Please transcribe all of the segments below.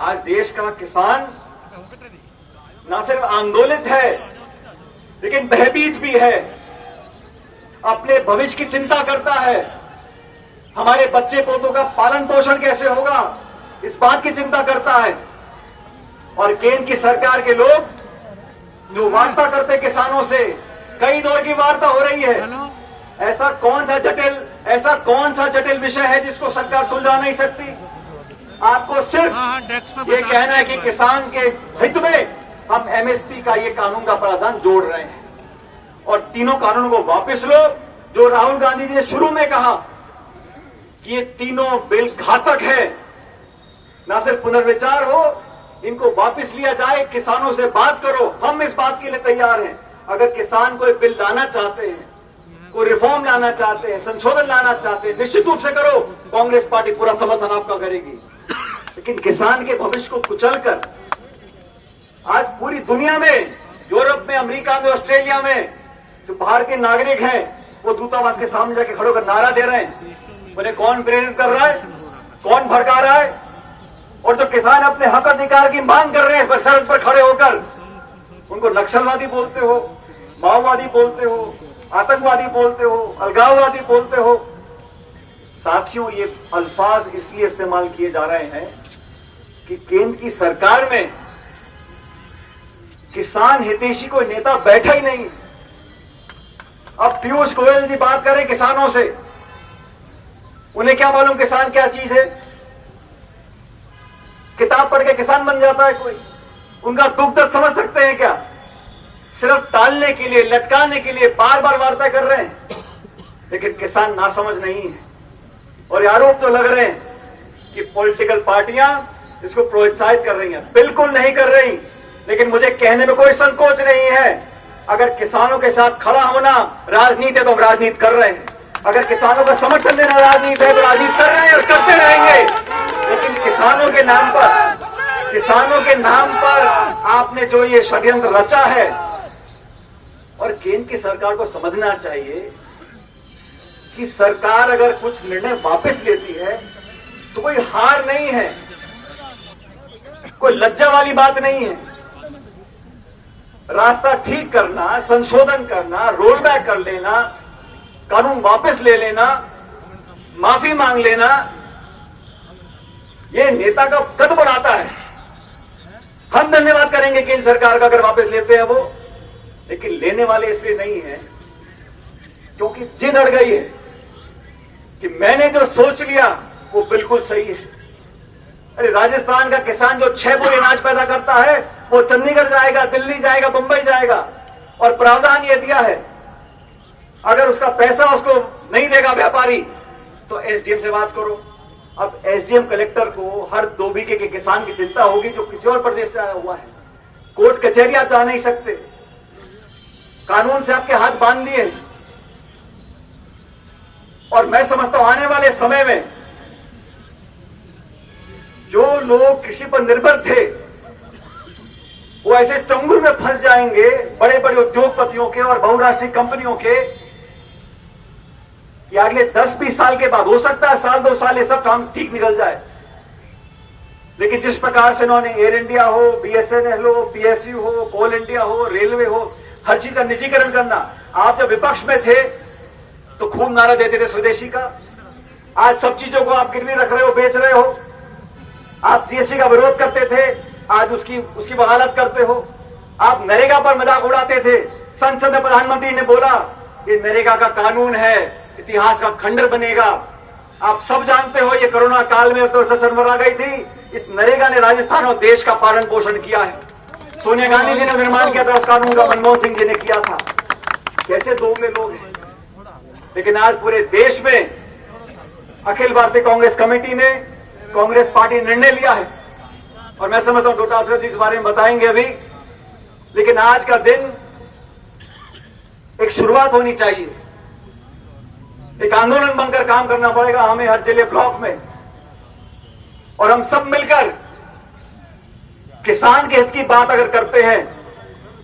आज देश का किसान न सिर्फ आंदोलित है लेकिन भयभीत भी है, अपने भविष्य की चिंता करता है। हमारे बच्चे पोतों का पालन पोषण कैसे होगा, इस बात की चिंता करता है। और केंद्र की सरकार के लोग जो वार्ता करते किसानों से, कई दौर की वार्ता हो रही है। ऐसा कौन सा जटिल विषय है जिसको सरकार सुलझा नहीं सकती? आपको सिर्फ ये कहना है कि किसान के हित में हम एमएसपी का ये कानून का प्रावधान जोड़ रहे हैं और तीनों कानूनों को वापस लो। जो राहुल गांधी जी ने शुरू में कहा कि ये तीनों बिल घातक है, ना सिर्फ पुनर्विचार हो, इनको वापस लिया जाए, किसानों से बात करो। हम इस बात के लिए तैयार हैं। अगर किसान कोई बिल लाना चाहते हैं, कोई रिफॉर्म लाना चाहते हैं, संशोधन लाना चाहते हैं, निश्चित रूप से करो। कांग्रेस पार्टी पूरा समर्थन आपका करेगी। लेकिन किसान के भविष्य को कुचलकर आज पूरी दुनिया में, यूरोप में, अमेरिका में, ऑस्ट्रेलिया में जो भारतीय नागरिक हैं वो दूतावास के सामने जाके खड़े होकर नारा दे रहे हैं। उन्हें कौन प्रेरित कर रहा है, कौन भड़का रहा है? और जो किसान अपने हक अधिकार की मांग कर रहे हैं सरहद पर खड़े होकर, उनको नक्सलवादी बोलते हो, माओवादी बोलते हो, आतंकवादी बोलते हो, अलगाववादी बोलते हो। साथियों, ये अल्फाज इसलिए इस्तेमाल किए जा रहे हैं कि केंद्र की सरकार में किसान हितैषी कोई नेता बैठा ही नहीं। अब पीयूष गोयल जी बात करें किसानों से, उन्हें क्या मालूम किसान क्या चीज है? किताब पढ़ के किसान बन जाता है कोई? उनका दुख दर्द समझ सकते हैं क्या? सिर्फ टालने के लिए, लटकाने के लिए बार बार वार्ता कर रहे हैं। लेकिन किसान नासमझ नहीं है। और आरोप तो लग रहे हैं कि पॉलिटिकल पार्टियां इसको प्रोत्साहित कर रही हैं। बिल्कुल नहीं कर रही। लेकिन मुझे कहने में कोई संकोच नहीं है, अगर किसानों के साथ खड़ा होना राजनीति है तो हम राजनीति कर रहे हैं। अगर किसानों का समर्थन देना राजनीति है तो राजनीति कर रहे हैं और करते रहेंगे। लेकिन किसानों के नाम पर आपने जो ये षड्यंत्र रचा है, और केंद्र की सरकार को समझना चाहिए कि सरकार अगर कुछ निर्णय वापस लेती है तो कोई हार नहीं है, कोई लज्जा वाली बात नहीं है। रास्ता ठीक करना, संशोधन करना, रोल बैक कर लेना, कानून वापस ले लेना, माफी मांग लेना, यह नेता का कद बढ़ाता है। हम धन्यवाद करेंगे केंद्र सरकार का अगर वापस लेते हैं वो, लेकिन लेने वाले इसलिए नहीं है क्योंकि जिद अड़ गई है कि मैंने जो सोच लिया वो बिल्कुल सही है। अरे राजस्थान का किसान जो 6 बोरी अनाज पैदा करता है वो चंडीगढ़ जाएगा, दिल्ली जाएगा, बंबई जाएगा, और प्रावधान ये दिया है अगर उसका पैसा उसको नहीं देगा व्यापारी तो एसडीएम से बात करो। अब एसडीएम कलेक्टर को हर 2 बीघे के किसान की चिंता होगी जो किसी और प्रदेश से आया हुआ है। कोर्ट कचहरी आप जा नहीं सकते, कानून से आपके हाथ बांध दिए। और मैं समझता हूं आने वाले समय में जो लोग कृषि पर निर्भर थे वो ऐसे चंगुल में फंस जाएंगे बड़े बड़े उद्योगपतियों के और बहुराष्ट्रीय कंपनियों के, कि अगले 10-20 साल के बाद, हो सकता है साल 2 साल ये सब काम ठीक निकल जाए। लेकिन जिस प्रकार से इन्होंने एयर इंडिया हो, बीएसएनएल हो, पीएसयू हो, कोल इंडिया हो, रेलवे हो, हर चीज का निजीकरण करना। आप जब विपक्ष में थे तो खूब नारा देते थे स्वदेशी का। आज सब चीजों को आप गिरवी रख रहे हो, बेच रहे हो। आप जीएसटी का विरोध करते थे, आज उसकी वकालत करते हो। आप नरेगा पर मजाक उड़ाते थे, संसद में प्रधानमंत्री ने बोला ये नरेगा का कानून है, इतिहास का खंडर बनेगा। आप सब जानते हो ये कोरोना काल में तो चरमरा गई थी। इस नरेगा ने राजस्थान और देश का पालन पोषण किया है। सोनिया गांधी जी ने निर्माण किया था उस कानून का, मनमोहन सिंह जी ने किया था। कैसे दोगले लोग हैं। लेकिन आज पूरे देश में अखिल भारतीय कांग्रेस कमेटी ने, कांग्रेस पार्टी ने निर्णय लिया है, और मैं समझता हूं डोटासरा जी इस बारे में बताएंगे अभी। लेकिन आज का दिन एक शुरुआत होनी चाहिए, एक आंदोलन बनकर काम करना पड़ेगा हमें हर जिले ब्लॉक में, और हम सब मिलकर किसान के हित की बात अगर करते हैं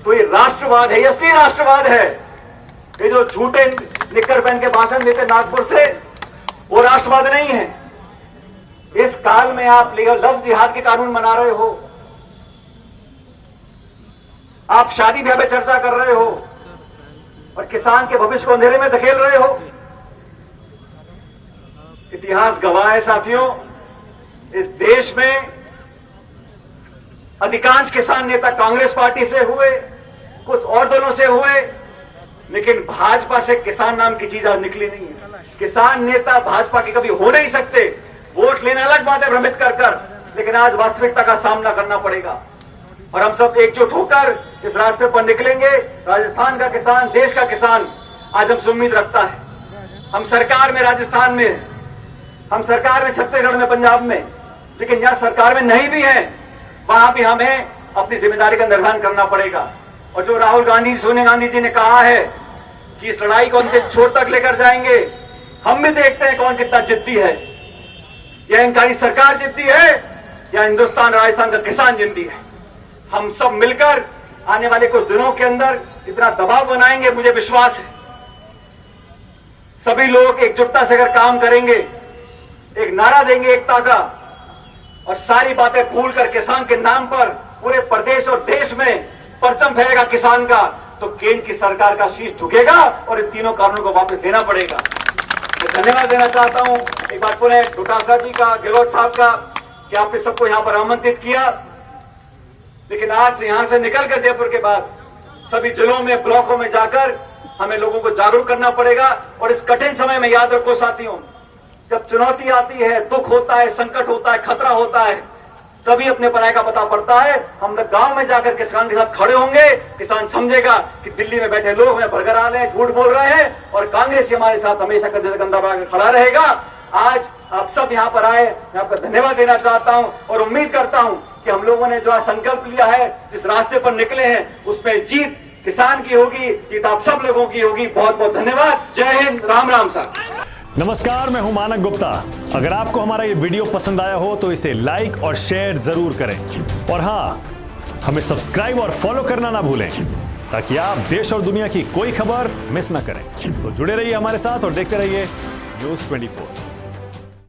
तो ये राष्ट्रवाद है, ये असली राष्ट्रवाद है। ये जो झूठे निक्कर पहन के भाषण देते नागपुर से, वो राष्ट्रवाद नहीं है। इस काल में आप लव जिहाद के कानून बना रहे हो, आप शादी ब्याह पे चर्चा कर रहे हो और किसान के भविष्य को अंधेरे में धकेल रहे हो। इतिहास गवाह है साथियों, इस देश में अधिकांश किसान नेता कांग्रेस पार्टी से हुए, कुछ और दलों से हुए, लेकिन भाजपा से किसान नाम की चीज आज निकली नहीं है। किसान नेता भाजपा के कभी हो नहीं सकते। वोट लेना अलग बात है भ्रमित कर, लेकिन आज वास्तविकता का सामना करना पड़ेगा और हम सब एकजुट होकर इस रास्ते पर निकलेंगे। राजस्थान का किसान, देश का किसान आज हमसे उम्मीद रखता है। हम सरकार में राजस्थान में, हम सरकार में छत्तीसगढ़ में, पंजाब में, लेकिन जहां सरकार में नहीं भी है वहां भी हमें अपनी जिम्मेदारी का निर्वहन करना पड़ेगा। और जो राहुल गांधी, सोनिया गांधी जी ने कहा है कि इस लड़ाई को अंतिम छोर तक लेकर जाएंगे, हम भी देखते हैं कौन कितना जिद्दी है। यह अहंकारी सरकार जिद्दी है या हिंदुस्तान, राजस्थान का किसान जिद्दी है। हम सब मिलकर आने वाले कुछ दिनों के अंदर इतना दबाव बनाएंगे, मुझे विश्वास है सभी लोग एकजुटता से अगर काम करेंगे, एक नारा देंगे एकता का और सारी बातें भूलकर किसान के नाम पर पूरे प्रदेश और देश में परचम फहरेगा किसान का, तो केंद्र की सरकार का शीश झुकेगा और इन तीनों कानूनों को वापस लेना पड़ेगा। मैं धन्यवाद देना चाहता हूं एक बार पुनः डोटासरा जी का, गहलोत साहब का, कि आपने सबको यहां पर आमंत्रित किया। लेकिन आज से यहां से निकलकर जयपुर के बाद सभी जिलों में, ब्लॉकों में जाकर हमें लोगों को जागरूक करना पड़ेगा। और इस कठिन समय में याद रखो साथियों, जब चुनौती आती है, दुख होता है, संकट होता है, खतरा होता है, तभी अपने पराये का पता पड़ता है। हम लोग गांव में जाकर किसान के साथ खड़े होंगे, किसान समझेगा कि दिल्ली में बैठे लोग हमें भरगरा रहे हैं, झूठ बोल रहे हैं और कांग्रेस हमारे साथ हमेशा कंधे से कंधा बढ़ाकर खड़ा रहेगा। आज आप सब यहां पर आए, मैं आपका धन्यवाद देना चाहता हूं और उम्मीद करता हूं कि हम लोगों ने जो संकल्प लिया है, जिस रास्ते पर निकले हैं, उसमें जीत किसान की होगी, जीत आप सब लोगों की होगी। बहुत बहुत धन्यवाद। जय हिंद, राम राम साहब। नमस्कार, मैं हूं मानक गुप्ता। अगर आपको हमारा ये वीडियो पसंद आया हो तो इसे लाइक और शेयर जरूर करें और हाँ, हमें सब्सक्राइब और फॉलो करना ना भूलें ताकि आप देश और दुनिया की कोई खबर मिस ना करें। तो जुड़े रहिए हमारे साथ और देखते रहिए न्यूज़ 24।